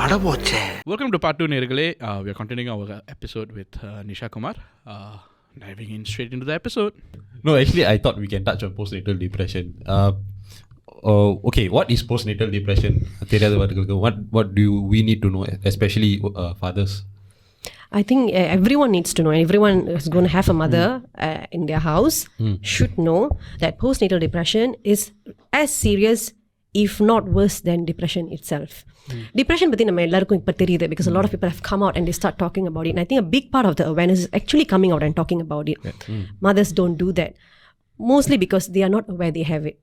Vada Poche. Welcome to part 2, நேயர்களே. We are continuing our episode with Nisha, Kumar. Diving in straight into the episode. No, actually, I thought we can touch on postnatal depression. Okay, what is postnatal depression? What do we need to know, especially fathers? I think everyone needs to know. Everyone is going to have a mother in their house should know that postnatal depression is as serious, if not worse, than depression itself. Depression பத்தி நம்ம எல்லாருக்கும் இப்ப தெரியுது because a lot of people have come out and they start talking about it, and I think a big part of the awareness is actually coming out and talking about it. Mothers don't do that, mostly because they are not aware they have it.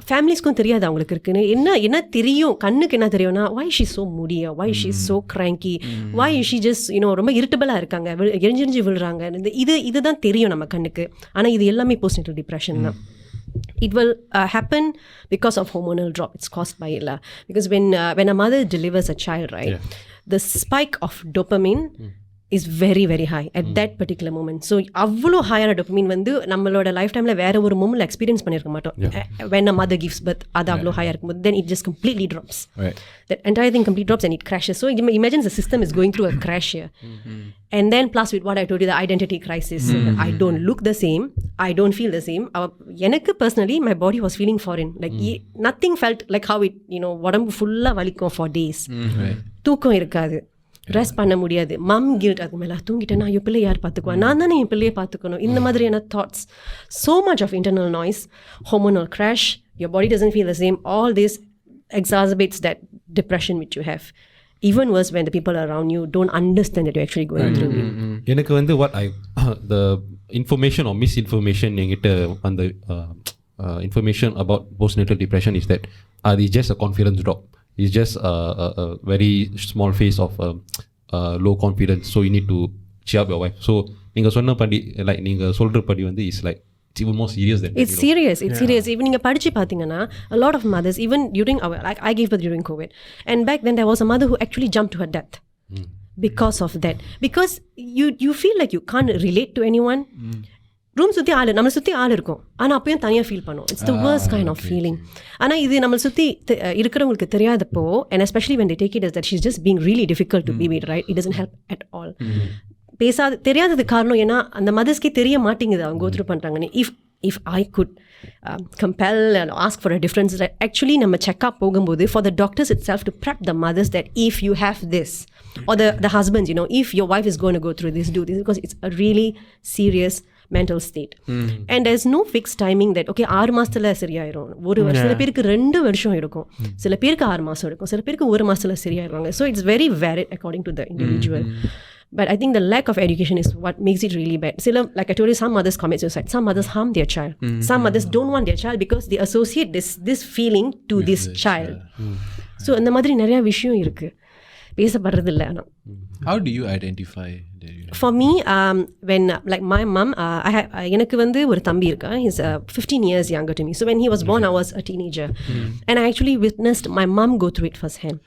ஃபேமிலிஸ்க்கும் தெரியாது அவங்களுக்கு இருக்குன்னு. என்ன தெரியும், கண்ணுக்கு என்ன தெரியும்னா, why is she so moody, why is she so cranky, why is she just ரொம்ப இரிட்டபிளா இருக்காங்க, எரிஞ்செரிஞ்சு விழுறாங்க, இதுதான் தெரியும் நம்ம கண்ணுக்கு. ஆனா இது எல்லாமே postnatal depression தான். It will happen because of hormonal drop. It's caused by it. Because when a mother delivers a child, right, the spike of dopamine is very, very high at that particular moment. So, avlo higher dopamine வந்து நம்மளோட life டைம்ல வேற ஒரு மொமெண்ட்ல experience பண்ணிருக்க மாட்டோம். When a mother gives birth, அது avlo higher இருக்கும்போது then it just completely drops. That entire thing completely drops and it crashes. So, imagine the system is going through a crash here. And then plus with what I told you, the identity crisis. I don't look the same. I don't feel the same. எனக்கு personally, my body was feeling foreign. Like nothing felt like how it, உடம்பு ஃபுல்லா வலிக்கும் for days. தூக்கம் இருக்காது, rest பண்ண முடியாது, மம் guilt, அது மேலே தூங்கிட்டேன்னா ஐயோ பிள்ளை யார் பார்த்துக்குவா, நான் தானே என் பிள்ளையை பார்த்துக்கணும், இந்த மாதிரியான thoughts. So much of internal noise, hormonal crash, your body doesn't feel the same, all this exacerbates that depression which you have. Even worse when the people around you don't understand that you're actually going through it. எனக்கு வந்து the information or misinformation என்கிட்ட அந்த information about postnatal depression is that it's just a confidence drop. It's just a very small phase of low confidence. So you need to cheer up your wife. So நீங்க சொன்ன படி, like நீங்க சொல்ற படி வந்து is like it's even more serious than it's serious. It's serious. Even நீங்க படிச்சு பாத்தீங்கன்னா, a lot of mothers, even during our, like I gave birth during COVID, and back then there was a mother who actually jumped to her death because of that. Because you feel like you can't relate to anyone. Room சுற்றி ஆள், நம்மளை சுற்றி ஆள் இருக்கும், ஆனால் அப்பயும் தனியாக feel பண்ணும். It's the worst kind of feeling. ஆனால் இது நம்மளை சுற்றி இருக்கிறவங்களுக்கு தெரியாதப்போ, and especially when they take it as that she's just being really difficult to be with, right, it doesn't help at all. தெரியாதது காரணம் ஏன்னா அந்த மதர்ஸ்க்கே தெரிய மாட்டேங்குது அவங்க go through பண்ணுறாங்கன்னு. If I could compel and ask for a difference, actually நம்ம checkup போகும்போது for the doctors itself to prep the mothers that if you have this, or the husbands, if your wife is going to go through this, do this, because it's a really serious mental state. And there's no fixed timing that okay 6 மாசத்துல சரியாயிரும், ஒரு வருஷம், சில பேருக்கு 2 வருஷம் எடுக்கும், சில பேருக்கு 6 மாசம் எடுக்கும், சில பேருக்கு 1 மாசத்துல சரியாயிருவாங்க. So it's very varied according to the individual. But I think the lack of education is what makes it really bad. Like I told you, some mothers commit suicide, some mothers harm their child, some mothers don't want their child because they associate this feeling to this child. So அந்த மாதிரி நிறைய விஷயம் இருக்கு, பேசப்படுறது இல்லை. ஆனால் how do you identify that? For me, when like my mom, எனக்கு வந்து ஒரு தம்பி இருக்கான், he's 15 years younger to me. So when he was born, I was a teenager, and I actually witnessed my mom go through it firsthand.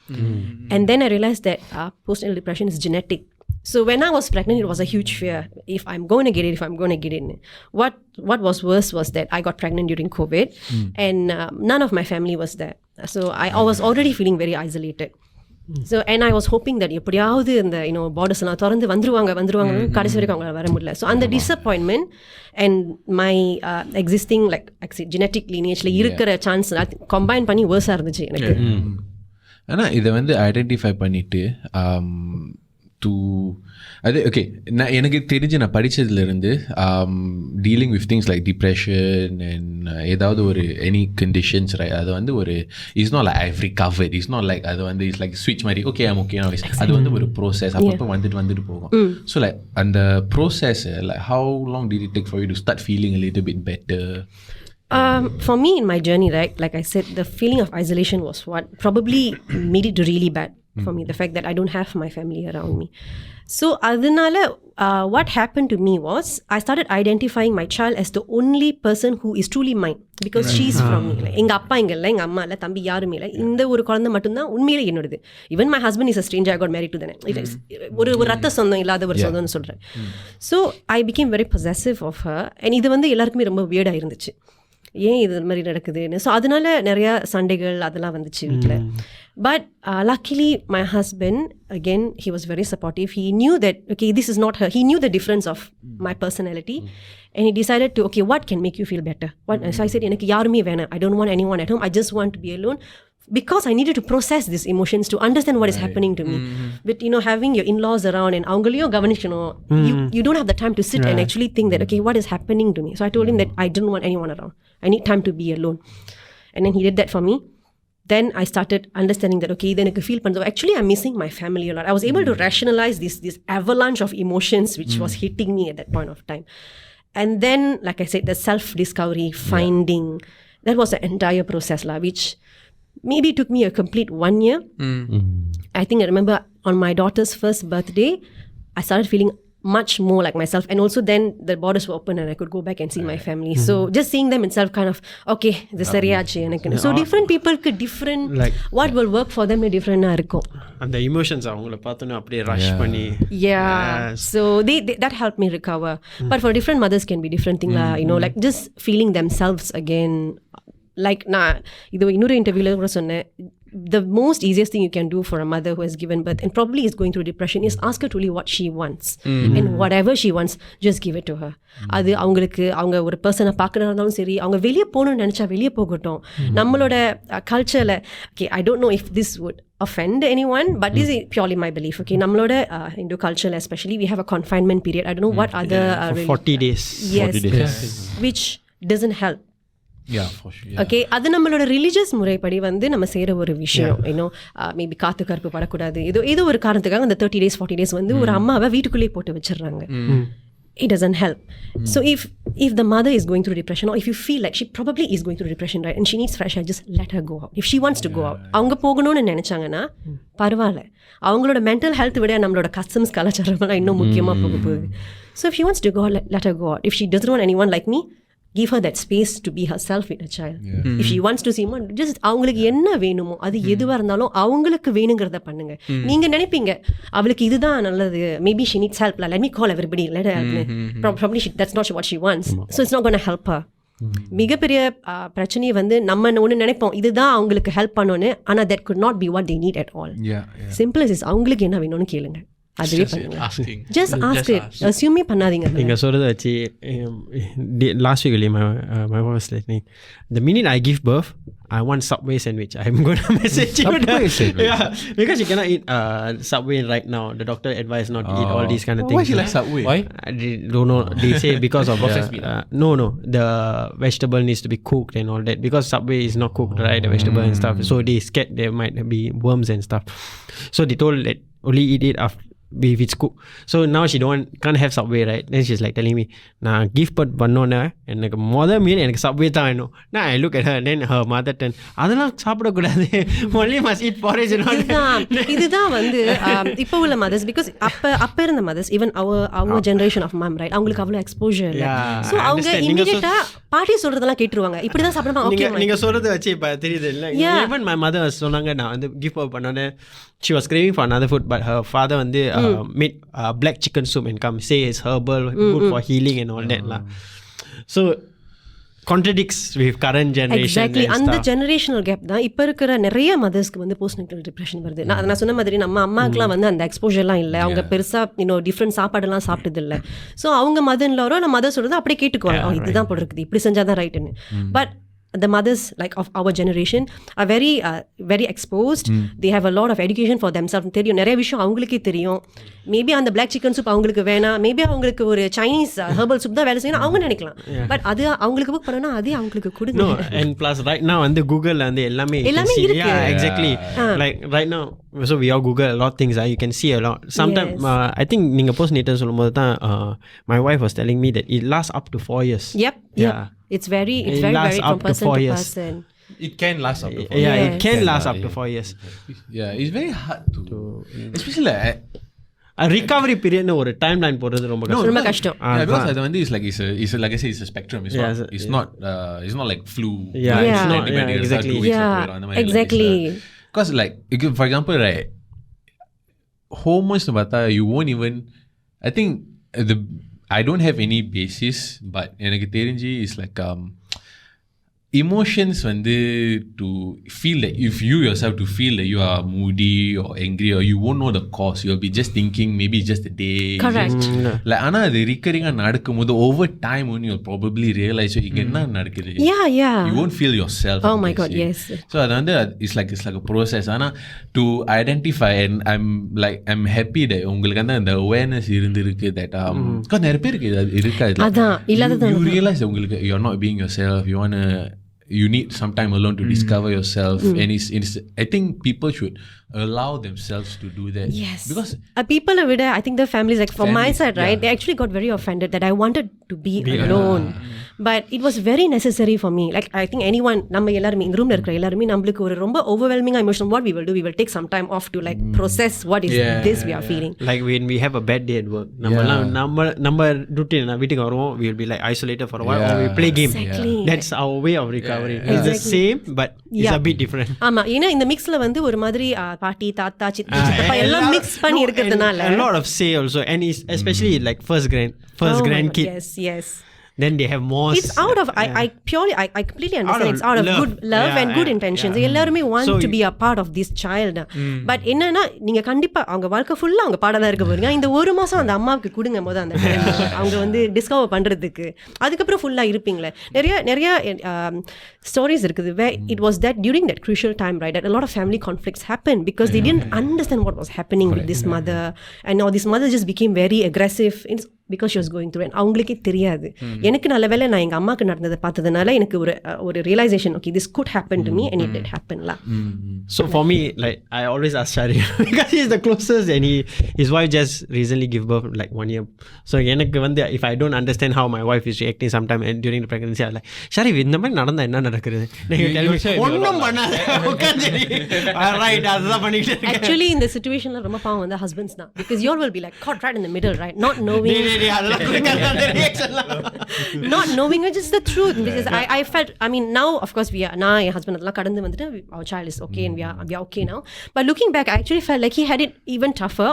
And then I realized that postnatal depression is genetic. So when I was pregnant, it was a huge fear. If I'm going to get it, What was worse was that I got pregnant during COVID, and none of my family was there. So I was already feeling very isolated. So and I was hoping that எப்படியாவது இந்த borders எல்லாம் திறந்து வந்துருவாங்க கடைசி வரைக்கும் அவங்க வர முடியல. ஸோ அந்த disappointment and my existing like genetic லீனியேஜ்ல இருக்கிற சான்ஸ் கம்பைன் பண்ணி வேர்ஸாக இருந்துச்சு எனக்கு. ஆனால் இதை வந்து ஐடென்டிஃபை பண்ணிட்டு அது ஓகே, நான் எனக்கு தெரிஞ்சு நான் படித்ததுலேருந்து dealing with things like depression and ஏதாவது ஒரு எனி கண்டிஷன்ஸ், அது வந்து ஒரு it's not like I've recovered, it's not like அது வந்து இட்ஸ் லைக் ஸ்விட்ச் மாதிரி ஓகே ஐம் ஓகே, அது வந்து ஒரு ப்ரோசஸ், அப்பப்போ வந்துட்டு போகும். ஸோ லைக் அந்த process like how long did it take for you to start feeling a little bit better? For me in my journey, right, like I said, the feeling of isolation was what probably made it really bad for me, the fact that I don't have my family around me. So adhanala what happened to me was I started identifying my child as the only person who is truly mine, because she's from me. Like enga appa inga illa, enga amma illa, thambi yarume illa, indha oru kolanda mattum dhaan unmiyile ennodhu. Even my husband is a stranger, I got married to them. Oru ratta sondam illada oru sondam nu solren. So I became very possessive of her, and idu vandu ellarkume romba weird ah irundhuchu. ஏன் இது மாதிரி நடக்குதுன்னு. So அதனால நிறையா சண்டைகள் அதெல்லாம் வந்துச்சு வீட்டில். But luckily my husband, again, he was very supportive. He knew that, okay, this is not her. He knew the difference of my personality. And he decided to, okay, what can make you feel better? So I said, எனக்கு யாருமே வேணாம். I don't want anyone at home. I just want to be alone. Because I needed to process these emotions to understand what is happening to me. But, having your in-laws around and avangalaiyum gavanichano, you don't have the time to sit and actually think that, okay, what is happening to me? So I told him that I didn't want anyone around. I need time to be alone. And then he did that for me. Then I started understanding that, okay, then I could feel, actually I'm missing my family a lot. I was able to rationalize this avalanche of emotions which was hitting me at that point of time. And then, like I said, the self-discovery, finding, that was the entire process, which maybe took me a complete 1 year. I think I remember on my daughter's first birthday, I started feeling much more like myself. And also then the borders were open and I could go back and see my family. So just seeing them itself kind of, okay, this சரியாச்சு எனக்கு. So different people could different, like, what will work for them different இருக்கும். அந்த emotions அவங்கள பார்த்தோன்னே அப்படியே rush பண்ணி. Yeah. So they that helped me recover. But for different mothers can be different thing lah. Like just feeling themselves again. Like நான் இது இன்னொரு இன்டர்வியூல கூட சொன்னேன், the most easiest thing you can do for a mother who has given birth and probably is going through depression is ask her truly what she wants. And whatever she wants, just give it to her. அது அவங்க ஒரு பர்சனை பார்க்கறதா இருந்தாலும் சரி, அவங்க வெளியே போகணும்னு நினச்சா வெளியே போகட்டும். நம்மளோட கல்ச்சரில், okay, I don't know if this would offend anyone, but this is purely my belief. Okay, நம்மளோட Hindu culture especially, we have a confinement period. I don't know what other for 40 days. Yes, 40 days. which doesn't help. Yeah, for sure. Yeah. Okay, அது நம்மளோட religious முறைப்படி நம்ம செய்கிற ஒரு விஷயம். Maybe காத்து கருப்பு படக்கூடாது, ஏதோ ஒரு காரணத்துக்காக அந்த 30 days 40 days ஒரு அம்மாவை வீட்டுக்குள்ளேயே போட்டு வச்சிடுறாங்க. It doesn't help. So if the mother is going through depression, or if you feel like she probably is going through depression, right, and she needs fresh air, just let her go out. If she wants to go out, அவங்க போகணும்னு நினைச்சாங்கன்னா பரவாயில்ல. அவங்களோட mental health விட நம்மளோட customs கலாச்சாரம்லாம் இன்னும் முக்கியமாக போக போகுது. So if she wants to go out, let her go out. If she doesn't want anyone like me, give her that space to be herself with a child. If she wants to see more, just அவங்களுக்கு என்ன வேணுமோ அது எதுவாக இருந்தாலும் அவங்களுக்கு வேணுங்கிறத பண்ணுங்க. நீங்கள் நினைப்பீங்க அவளுக்கு இதுதான் நல்லது, maybe she needs help, let me call everybody, let her help me. Probably that's not what she wants, so it's not going to help her. மிகப்பெரிய பிரச்சனையை நம்ம ஒன்று நினைப்போம் இதுதான் அவங்களுக்கு ஹெல்ப் பண்ணணும்னு, ஆனால் that could not be what they need at all. Simple as is, அவங்களுக்கு என்ன வேணும்னு கேளுங்க, அதுவே பண்ணுங்க. Just ask it. Assume பண்ணாதீங்க. நீங்க சொல்றத வச்சு last week my wife was listening. The minute I give birth, I want Subway sandwich. I'm going to message you. Subway sandwich? Yeah, because you cannot eat Subway right now. The doctor advised not to eat all these kind of things. Why she like Subway? Why? I don't know. They say because of no, the vegetable needs to be cooked and all that. Because Subway is not cooked, right? The vegetable and stuff. So they scared there might be worms and stuff. So they told that only eat it after if it's cooked. So now she can't have Subway, right? Then she's like telling me, நான் gift birth பண்ணோன்னே எனக்கு மீன் எனக்கு Subway தான் வேணும். Now I look at her, then her mother turn, அதெல்லாம் சாப்பிடக்கூடாது, only must eat porridge and all. இதுதான் இப்போ உள்ள mothers, because அப்ப இருந்த mothers, even our generation of mom, right, அவங்களுக்கு அவ்வளோ எக்ஸ்போஜர் இல்லை. ஸோ அவங்க இமீடியட்டா பாட்டி சொல்றதெல்லாம் கேட்டுருவாங்க, இப்படிதான் சாப்பிடமா. ஓகே, நீங்க சொல்றது வச்சு இப்போ தெரியுது இல்லை? Even my mother சொன்னாங்க, நான் gift birth பண்ணோன்னே she was craving for another food, but her father made black chicken soup and come say it's herbal, good for healing and all that lah. So contradicts with current generation. Exactly. அந்த generational gap தான் இப்போ இருக்கிற நிறைய மதர்ஸ்க்கு post natal depression வருது. நான் சொன்ன மாதிரி நம்ம அம்மாக்கெலாம் அந்த எக்ஸ்போஜர்லாம் இல்லை, அவங்க பெருசாக டிஃப்ரெண்ட் சாப்பாடெல்லாம் சாப்பிட்டது இல்லை. ஸோ அவங்க மதர்ன்லாரோ நம்ம மதர் சொல்கிறது அப்படியே கேட்டுக்குவாங்க, இதுதான் போல இருக்குது, இப்படி செஞ்சால் தான் ரைட்டுன்னு. But the mothers like of our generation are very exposed. They have a lot of education for themselves. தெரியும், நிறைய விஷயம் அவங்களுக்கே தெரியும். மேபி அந்த பிளாக் சிக்கன் சூப் அவங்களுக்கு வேணாம், மேபி அவங்களுக்கு ஒரு சைனீஸ் ஹெர்பல் சூப் தான் வேலை செய்யணும் அவங்க நினைக்கலாம். பட் அது அவங்களுக்கு புக் பண்ணனா அதே அவங்களுக்கு கொடுங்க. No, and plus right now Google எல்லாமே இருக்கு. Yeah, exactly. Like right now, so we all Google a lot of things. You can see a lot. Sometimes I think நீங்க போஸ்ட் நேட்டல் சொல்லும்போது தான் my wife was telling me that it lasts up to 4 years. Yep. It's very from person to person. It can last up to 4 years. Yeah, years. it can last up to 4 years. Yeah, it's very hard to especially recovery period ஒரு timeline போடுறது ரொம்ப கஷ்டம். Because அது வந்து is like I say, it's a spectrum. It's not like flu. Yeah, it's not exactly. Exactly. Because like for example, right, hormones பார்த்தா you won't even, I think I don't have any basis, but எனக்கு தெரிஞ்சு is like emotions வந்து to feel that if you yourself to feel that you are moody or angry or you won't know the cause, you'll be just thinking maybe it's just a day. Correct. Like ஆனா அது recurring நடக்கும்போது over time when you'll probably realize இங்க என்ன நடக்குது. Yeah. You won't feel yourself. Oh my God, yes. So அது வந்து it's like a process. ஆனா to identify, and I'm happy that உங்களுக்கு அந்த awareness இருந்திருக்கு that because நிறைய பேருக்கு இது இருக்காது. அதான் இல்லாதது. You realize that உங்களுக்கு you're not being yourself. You need some time alone to discover yourself, and it's I think people should allow themselves to do that. Yes. Because people are I think the families, like from my side, right, they actually got very offended that I wanted to be alone. But it was very necessary for me. Like I think anyone, நம்ம எல்லாரும் இந்த ரூம்ல இருக்கிற எல்லாரும் நம்மளுக்கு ஒரு ரொம்ப overwhelming emotion, what we will do, we will take some time off to like process what is this we are feeling. Like when we have a bad day at work, நம்ம routine வீட்டுக்கு வருவோம், we will be like isolated for a while, or we play game. Exactly. That's our way of recovery. It's the same, but it's a bit different. ஆமா, ஏன்னா இந்த மிக்ஸ்ல வந்து ஒரு மாதிரி பாட்டி தாத்தா சித்தப்பா எல்லாம் மிக்ஸ் பண்ணி இருக்கிறதுனால a lot of say also, and it's especially like first grandkid. Yes. Then they have more. It's out of I completely understand. It's out of good love and good intentions. எல்லாருமே want to be a part of this child. But என்னன்னா நீங்க கண்டிப்பா அவங்க வாழ்க்கை ஃபுல்லா அவங்க பாடலாம் இருக்க போறீங்க. இந்த ஒரு மாசம் அந்த அம்மாவுக்கு கொடுங்க போது அந்த அவங்க வந்து டிஸ்கவர் பண்றதுக்கு, அதுக்கப்புறம் ஃபுல்லா இருப்பீங்களே. நிறைய stories இருக்குது where it was that during that crucial time, right, that a lot of family conflicts happened because they didn't understand what was happening with this mother, and now this mother just became very aggressive because she was going through, and அவங்களுக்கே தெரியாது. எனக்கு நல்ல வேளை நான் எங்க அம்மாக்கு நடந்ததை பார்த்ததுனால எனக்கு ஒரு realization, okay, this could happen to me, and it did happen la. So for me, like I always ask Shari because he's the closest, and his wife just recently gave birth like 1 year. So எனக்கு வந்து if I don't understand how my wife is reacting sometime and during the pregnancy, I like, Shari, இந்த மாதிரி நடந்தா என்ன நடக்குது, நீங்க tell me. ஒண்ணும் பண்ணாத, உட்கார்ந்து right அதுதான் பண்ணிட்டு இருக்கேன். Actually இந்த situationல ரொம்ப பாவம் வந்து husbands தான், because you all will be like caught right in the middle, right, not knowing not knowing, which is the truth. Because I felt, I mean, now of course we are, நான் என் husband அதெல்லாம் கடந்து வந்துட்டு our child is okay and we are okay now. But looking back, I actually felt like he had it even tougher,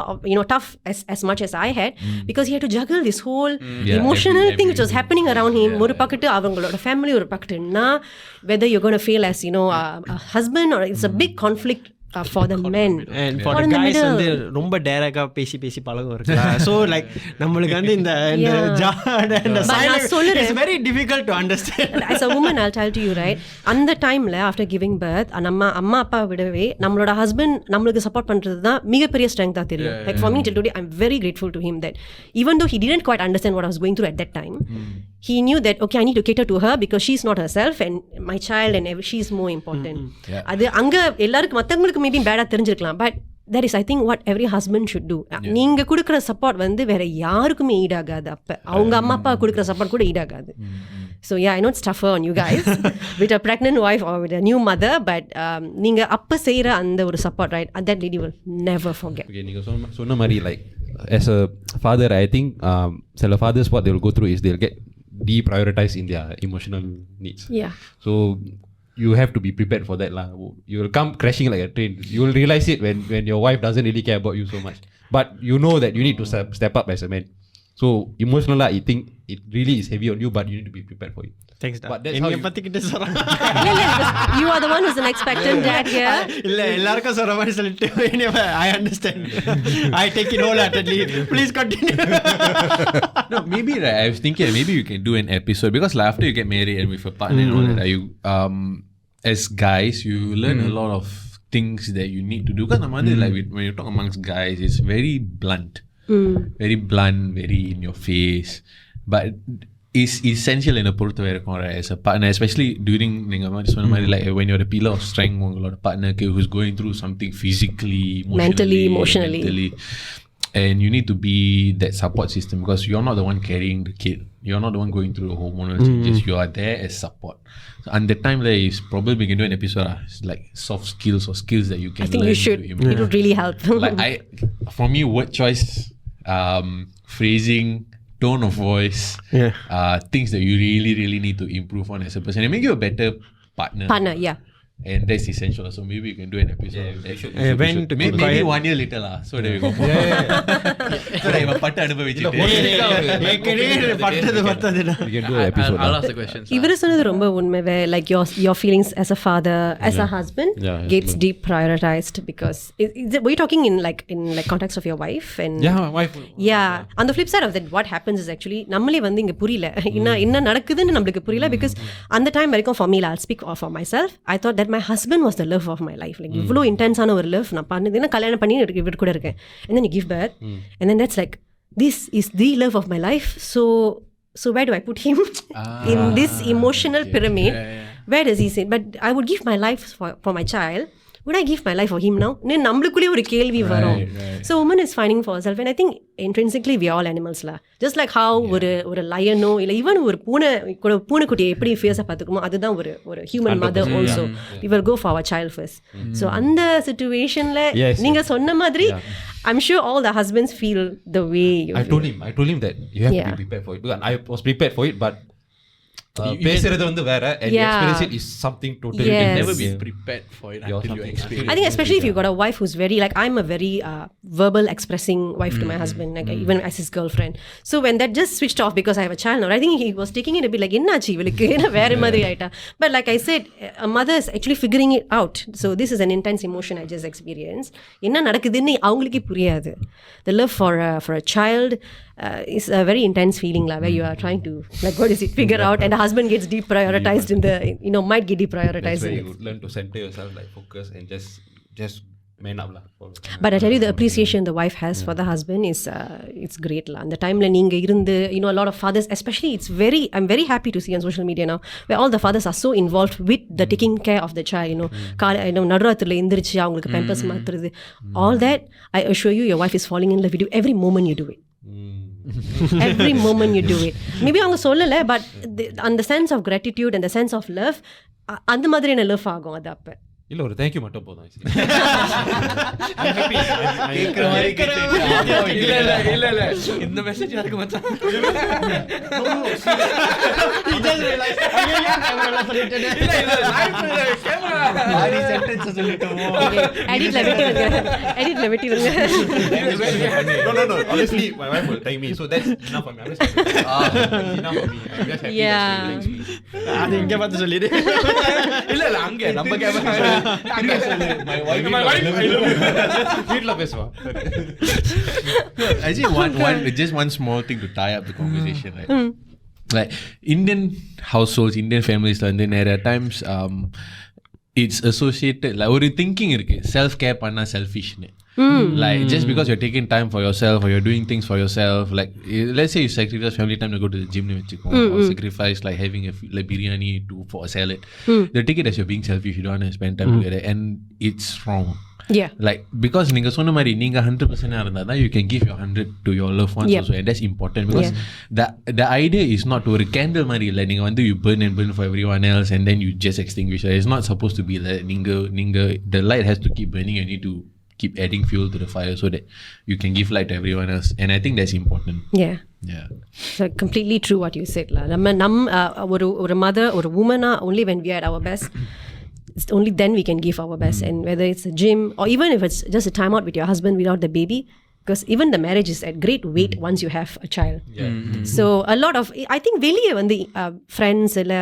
tough as much as I had, because he had to juggle this whole emotional thing which was happening around him. ஒரு பக்கத்து அவங்களோட family, ஒரு பக்கத்து நான், whether you're going to feel as a husband, or it's a big conflict for the men, and for the guys வந்து ரொம்ப டைரக்டா பேசி பழகம் இருக்கு. So like நம்மளுக்கு வந்து இந்த silence is very difficult to understand. As a woman, I'll tell to you, right, அந்த டைம்ல after giving birth நம்ம அம்மா அப்பா விடவே நம்மளோட husband நம்மளுக்கு சப்போர்ட் பண்றது தான் மிகப்பெரிய ஸ்ட்ரெngth-ஆ தெரியும். Like for me till today, I'm very grateful to him that even though he didn't quite understand what I was going through at that time, he knew that okay, I need to cater to her because she's not herself, and my child and she's more important. அது அங்க எல்லாருக்கும் மத்தவங்களுக்கு maybe பேடா தெரிஞ்சிருக்கலாம், but that is I think what every husband should do. நீங்க கொடுக்கிற support வந்து வேற யாருக்குமே ஈடாகாது. அப்ப அவங்க அம்மா அப்பா கொடுக்கிற சப்போர்ட் கூட ஈடாகாது. So yeah, I know it's tougher on you guys with a pregnant wife or with a new mother, but நீங்க அப்ப செய்யற அந்த ஒரு support, right, that lady will never forget. Okay, நீங்க சொன்ன மாதிரி like as a father, I think சில fathers what they will go through is they'll get deprioritized in their emotional needs. Yeah. So you have to be prepared for that lah. You will come crashing like a train. You will realize it when your wife doesn't really care about you so much. But you know that you need to step up as a man. So emotional lah, I think it really is heavy on you, but you need to be prepared for it. Thanks da. But that's how பத்தி கிட்ட சொல்றேன். You are the one who's an expectant dad here. இல்ல எல்லாருக்கும் சொல்ற மாதிரி சொல்லிட்டு I understand. I take it wholeheartedly. Please continue. No, maybe right, I was thinking maybe you can do an episode, because like, after you get married and with a partner and all that, you as guys you learn a lot of things that you need to do. Because like when you talk amongst guys, it's very blunt. Very blunt, very in your face, but it's essential in a பொறுத்த வரைக்கும், right, as a partner, especially during நீங்க சொன்ன மாதிரி like when you're a pillar of strength உங்களோட partner who's going through something physically, emotionally, and you need to be that support system, because you're not the one carrying the kid, you're not the one going through the hormonal changes, you are there as support. So and the time there is probably we can do an episode like soft skills or skills that you can I think learn you should. It would really help. like for me, word choice, phrasing, tone of voice, things that you really need to improve on as a person and make you a better partner. Yeah. and that's essential. So maybe we can do an episode. when to keep Maybe quiet. 1 year later lah. So that we go. So that இவன் பட்டு அனுபவிச்சிட்டு. We can do an episode. I'll ask the questions. இவரு சொன்னது ரொம்ப உண்மை. Like your feelings as a father, as a husband gets deep prioritized because were you talking in like context of your wife and wife. on the flip side of that, what happens is actually நம்மளே வந்து இங்க புரியல என்ன நடக்குதுன்னு நம்மளுக்கு புரியல because அந்த time வரைக்கும் for me I'll speak for myself. I thought that my husband was the love of my life. Like இவ்வளோ இன்டென்ஸான ஒரு லவ் நான் பண்ணதுன்னா கல்யாணம் பண்ணி இவர் கூட இருக்கேன். And then you give birth and then that's like this is the love of my life. So where do I put him in this emotional pyramid? Where does he sit? But I would give my life for my child. Would I give my life for him now? நம்மளுக்குள்ளே ஒரு கேள்வி வரும். So woman is finding for herself and I think intrinsically we are all animals lah. Just like how ஒரு lion இல்ல even ஒரு பூனைக்குட்டியை எப்படி ஃபேஸை பார்த்துக்குமோ அதுதான் ஒரு human mother also. We will go for our child first. So அந்த situationல நீங்க சொன்ன மாதிரி I'm sure all the husbands feel the way you I told him that you have to be prepared for it. Because I was prepared for it, but பேசுறது வந்து வேற and experience it is something totally Yes. different. Never be prepared for it until you experience. I think especially if you've got a wife who's very like I'm a very verbal expressing wife to my husband, like even as his girlfriend. So when that just switched off because I have a child now, I think he was taking it a bit like ennachi ivalukku ena vera madri aita. But like I said, a mother is actually figuring it out. So this is an intense emotion I just experienced. Enna nadakudunu avungalukku puriyadu. The love for a child is a very intense feeling lah, where you are trying to like what is it figure out and the husband gets deprioritized in the might get deprioritized. That's where in you learn to center yourself, like focus and just man up lah. But I tell you the appreciation the wife has for the husband is it's great lah. And the time la neenga irundhu a lot of fathers especially I'm very happy to see on social media now where all the fathers are so involved with the taking care of the child, நடுராத்திரில எந்திரிச்சு அவங்களுக்கு pampers மாத்துறது, all that I assure you your wife is falling in love with you every moment you do it. Every moment you do it. Maybe அவங்க சொல்லல but the sense of gratitude and the sense of love அந்த மாதிரியான love ஆகும் அது அப்ப. இல்ல ஒரு thank you மட்டும் போதும். இல்ல இந்த மெசேஜ் யாருக்கு மச்சான்? எடிட்ல வெட்டிடுங்க. No. Honestly, my wife will thank me, so that's enough for me. I'm just enough for me. I'm just happy that she thanks me. அது இங்க பார்த்து சொல்லிடு. இல்ல அங்க நம்ம கேமரா அங்க சொல்லு. My wife வீட்ல பேசுவா. I think just one small thing to tie up the conversation, right? Like Indian households, Indian families, there are times it's associated like ஒரு thinking இருக்கு self care பண்ணா selfish னு. Like just because you're taking time for yourself or you're doing things for yourself, like let's say you sacrifice family time to go to the gym or sacrifice like having like biryani for a salad, they take it as you're being selfish, you don't want to spend time together, and it's wrong. Yeah. Like because நீங்க சொன்ன மாதிரி நீங்க 100% இருந்தா தான் you can give your 100 to your loved ones also, and that's important because the idea is not ஒரு candle மாதிரி இல்ல நீங்க வந்து you burn for everyone else and then you just extinguish it. It's not supposed to be that நீங்க the light has to keep burning, you need to keep adding fuel to the fire so that you can give light to everyone else, and I think that's important. Yeah. So completely true what you said la. ஒரு mother or a woman only when we are at our best, it's only then we can give our best. And whether it's a gym or even if it's just a time out with your husband without the baby, because even the marriage is at great weight once you have a child. So a lot of I think வெளியே வந்து friends இல்ல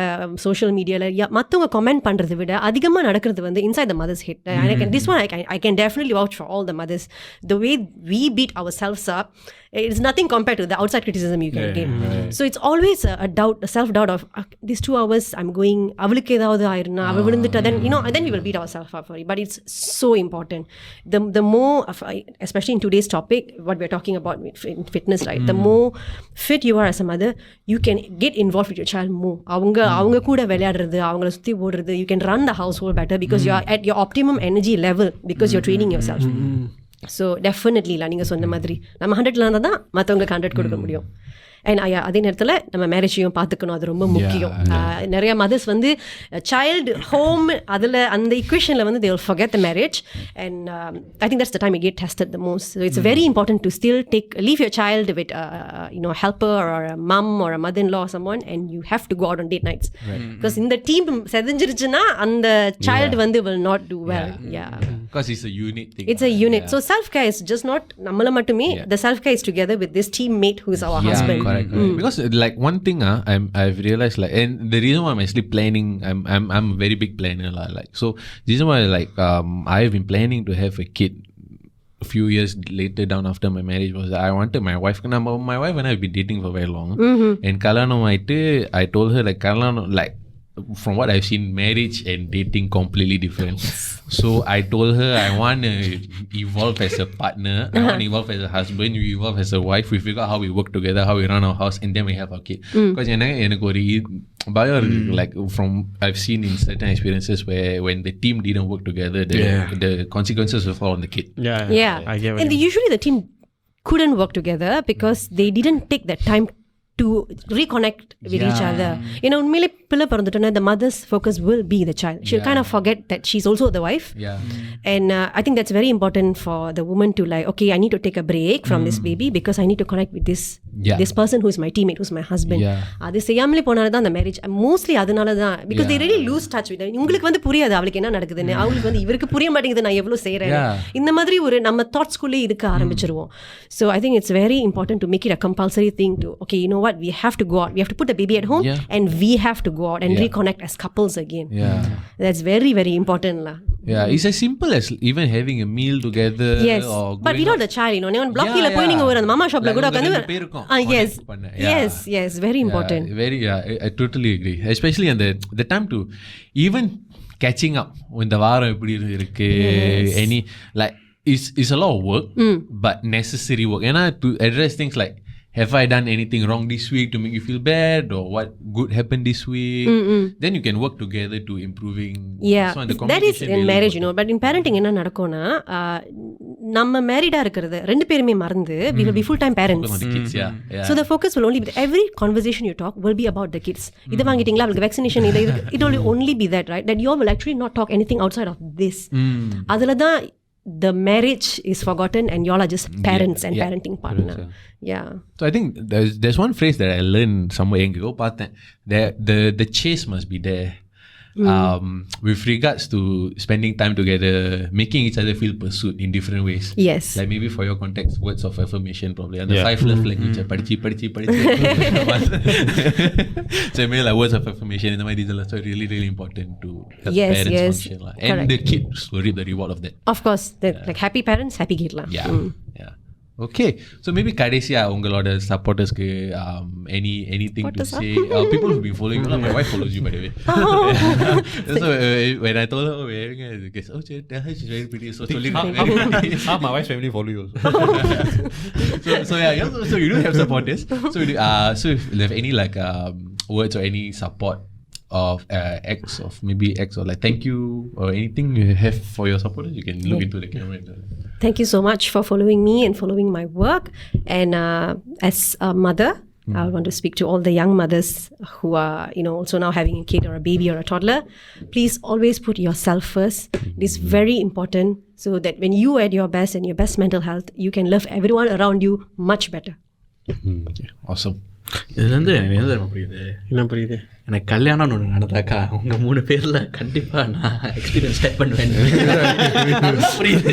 social mediaல மத்தவங்க comment பண்றதை விட அதிகமா நடக்கிறது வந்து inside the mother's head. This one I can definitely vouch for all the mothers. The way we beat ourselves up, it's nothing compared to the outside criticism you can get. So it's always a doubt, a self-doubt of these 2 hours I'm going அவளுக்கு ஏதாவது ஆயிருந்தா அவ விழுந்துட்டா then then we will beat ourselves up for it. But it's so important. The more especially in today's topic what we're talking about in fitness, right? The more fit you are as a mother, you can get involved with your child more. அவங்க கூட விளையாடுறது அவங்கள சுத்தி ஓடுறது, you can run the household better because you are at your optimum energy level because you're training yourself. So definitely நீங்க சொன்ன மாதிரி நம்ம 100ல இருந்தா தான் மத்தவங்களுக்கு 100 கொடுக்க முடியும். அண்ட் அதே நேரத்தில் நம்ம மேரேஜையும் பார்த்துக்கணும், அது ரொம்ப முக்கியம். நிறைய மதர்ஸ் வந்து சைல்டு ஹோம் அதில் அந்த இக்குவேஷனில் வந்து they will forget the marriage, and I think that's the time you get tested the most. So it's very important to still leave your child with a helper or a mom or a mother-in-law or someone, and you have to go out on date nights, because in the team செதஞ்சிருச்சுன்னா அந்த child வந்து will not do well. Because it's a unit thing. It's a unit. So self-care is just not நம்மள மட்டுமே. The self-care is together with this teammate who is our husband. Correct. Because like one thing I've realized, like, and the reason why I'm actually planning, I'm a very big planner lah. Like, so the reason why like I've been planning to have a kid a few years later down after my marriage was I wanted my wife. My wife and I have been dating for very long. And Kalanam I told her like Kalanam, like, from what I've seen, marriage and dating completely different. So I told her I want to evolve as a partner. I want to evolve as a husband. You evolve as a wife. We figure out how we work together, how we run our house, and then we have our kid. Because எனக்கு ஒரு bio, like from I've seen in certain experiences where when the team didn't work together, the consequences will fall on the kid. I get what and usually the team couldn't work together because they didn't take that time to reconnect with each other. உண்மையிலே பிள்ளை பிறந்துட்டோன்னா the mother's focus will be the child. She'll kind of forget that she's also the wife. And I think that's very important for the woman to like, okay, I need to take a break from this baby because I need to connect with this person who's my teammate, who's my husband. அது செய்யாமலே போனால தான் அந்த marriage mostly அதனால தான், because they really lose touch with them. உங்களுக்கு வந்து புரியாது அவளுக்கு என்ன நடக்குதுன்னு, அவங்களுக்கு வந்து இவருக்கு புரிய மாட்டேங்குது நான் எவ்வளோ செய்கிறேன். இந்த மாதிரி ஒரு நம்ம தாட்ஸ்குள்ளே இருக்க ஆரம்பிச்சிருவோம். So I think it's very important to make it a compulsory thing to, okay, you know what, we have to go out, we have to put the baby at home, and we have to go out and reconnect as couples again. That's very, very important lah. It's as simple as even having a meal together. Or but without the child, நீங்க block கீழ போய் நீங்க ஒரு அந்த மாமா ஷாப்ல கூட உட்கார்ந்து yes, very important. I totally agree, especially on the time to even catching up when the வாரம் எப்படி இருக்கு, any like it's a lot of work, but necessary work. And to address things like, have I done anything wrong this week to make you feel bad, or what good happened this week? Then you can work together to improving. So the that is in marriage, but in parenting என்ன நடக்கும்னா நம்ம மேரிடா இருக்கிறது ரெண்டு பேருமே மறந்து we will be full time parents. Focus on the kids, So the focus will only be every conversation you talk will be about the kids. இது வாங்கிட்டீங்களா, அவங்களுக்கு vaccination இது, it will only be that, right? That you all will actually not talk anything outside of this. அதுல தான் the marriage is forgotten and y'all are just parents and parenting partner. So I think there's one phrase that I learned somewhere எங்கோ பார்த்தேன், the chase must be there. With regards to spending time together, making each other feel pursued in different ways. Like maybe for your context, words of affirmation probably, and the 5 love language, படிச்சு so maybe like words of affirmation in the way, these are also really, really important to help parents function lah. And the kids will reap the reward of that. Of course, like happy parents, happy kid lah. Okay, so maybe கடைசியா உங்களோட supportersக்கு anything to say, people who've been following you, my wife follows you by the way. So when I told her, she's very pretty, so my wife's family follow you also. So you do have supporters. So if you have any like words or any support of acts or like thank you or anything you have for your supporters, you can look into the camera. Thank you so much for following me and following my work. And as a mother, I want to speak to all the young mothers who are, also now having a kid or a baby or a toddler. Please always put yourself first. It is very important, so that when you are at your best and your best mental health, you can love everyone around you much better. Awesome. இதுலேருந்து எனக்கு என்ன புரியுது, எனக்கு கல்யாணம்னு ஒன்று நடந்தாக்கா உங்கள் 3 பேரில் கண்டிப்பாக நான் எக்ஸ்பீரியன்ஸ் ஷேர் பண்ணுவேன். புரியுது.